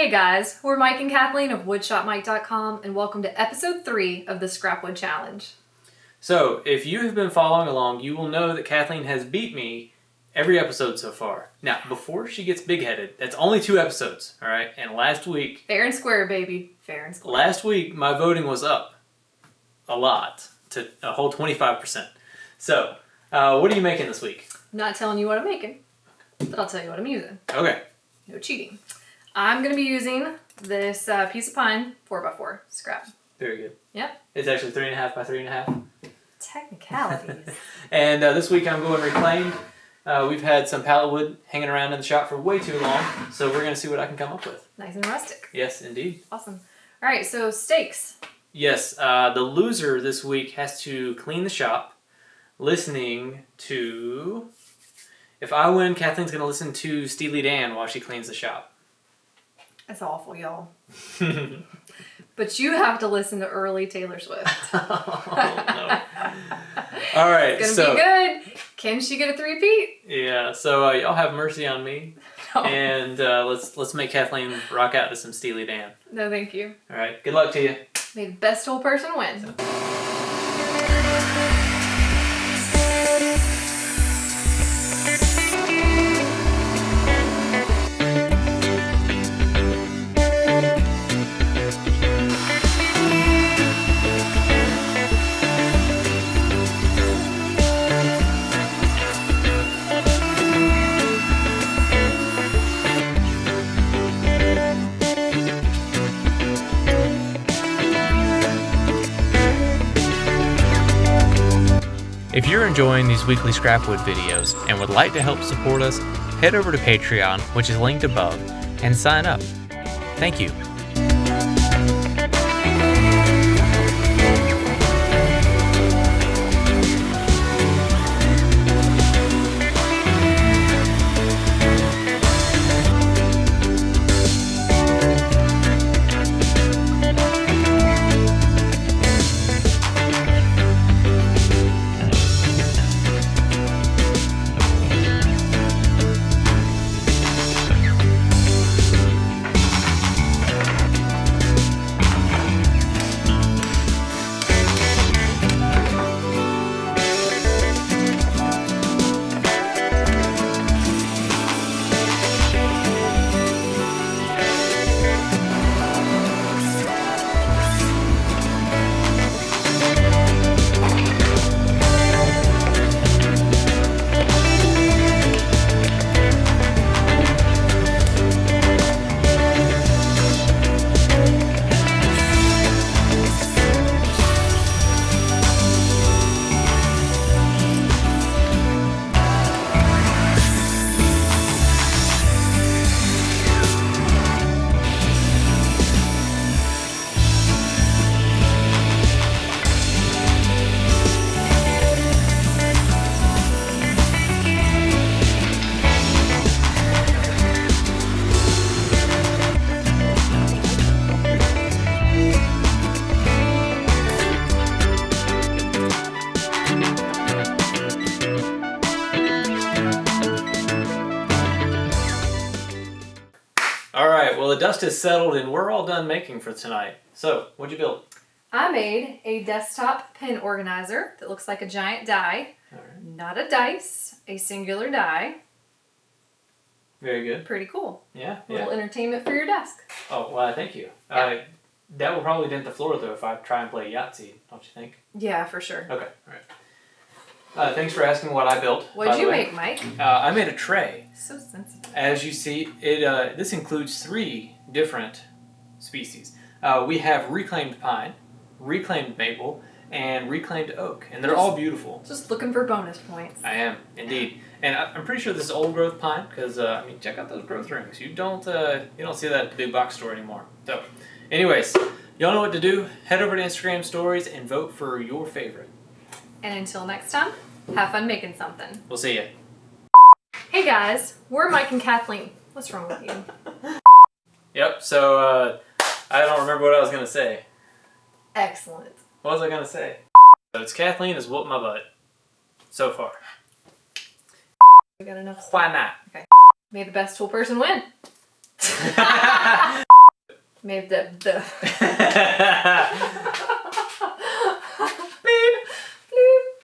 Hey guys, we're Mike and Kathleen of woodshopmike.com and welcome to episode 3 of the Scrapwood Challenge. So, if you have been following along, you will know that Kathleen has beat me every episode so far. Now, before she gets big-headed, that's only 2 episodes, alright? And last week... Fair and square, baby. Fair and square. Last week, my voting was up a lot, to a whole 25%. So, what are you making this week? I'm not telling you what I'm making, but I'll tell you what I'm using. Okay. No cheating. I'm going to be using this piece of pine 4x4 scrap. Very good. Yep. It's actually 3.5 by 3.5. Technicalities. And this week I'm going reclaimed. We've had some pallet wood hanging around in the shop for way too long, so we're going to see what I can come up with. Nice and rustic. Yes, indeed. Awesome. All right, so stakes. Yes, the loser this week has to clean the shop, listening to... If I win, Kathleen's going to listen to Steely Dan while she cleans the shop. That's awful, y'all. But you have to listen to early Taylor Swift. Oh, no. All right, It's gonna be good. Can she get a three-peat? Yeah, so y'all have mercy on me, No. and let's make Kathleen rock out to some Steely Dan. No, thank you. All right, good luck to you. May the best whole person win. If you're enjoying these weekly Scrapwood videos and would like to help support us, head over to Patreon, which is linked above, and sign up. Thank you. Alright, well the dust has settled and we're all done making for tonight. So, what'd you build? I made a desktop pen organizer that looks like a giant die. Alright. Not a dice, a singular die. Very good. Pretty cool. Yeah, Little entertainment for your desk. Oh, well, thank you. Yeah. That will probably dent the floor though if I try and play Yahtzee, don't you think? Yeah, for sure. Okay, alright. Thanks for asking what I built. What'd you make, Mike? I made a tray. So sensitive. As you see, this includes 3 different species. We have reclaimed pine, reclaimed maple, and reclaimed oak, and they're all beautiful. Just looking for bonus points. I am, indeed. And I'm pretty sure this is old growth pine, because, I mean, check out those growth rings. You don't see that at the big box store anymore. So, anyways, y'all know what to do. Head over to Instagram stories and vote for your favorite. And until next time, have fun making something. We'll see ya. Hey guys, we're Mike and Kathleen. What's wrong with you? Yep, so I don't remember what I was going to say. Excellent. What was I going to say? So it's Kathleen has whooped my butt. So far. We got enough. Why not? Okay. May the best tool person win. Maybe the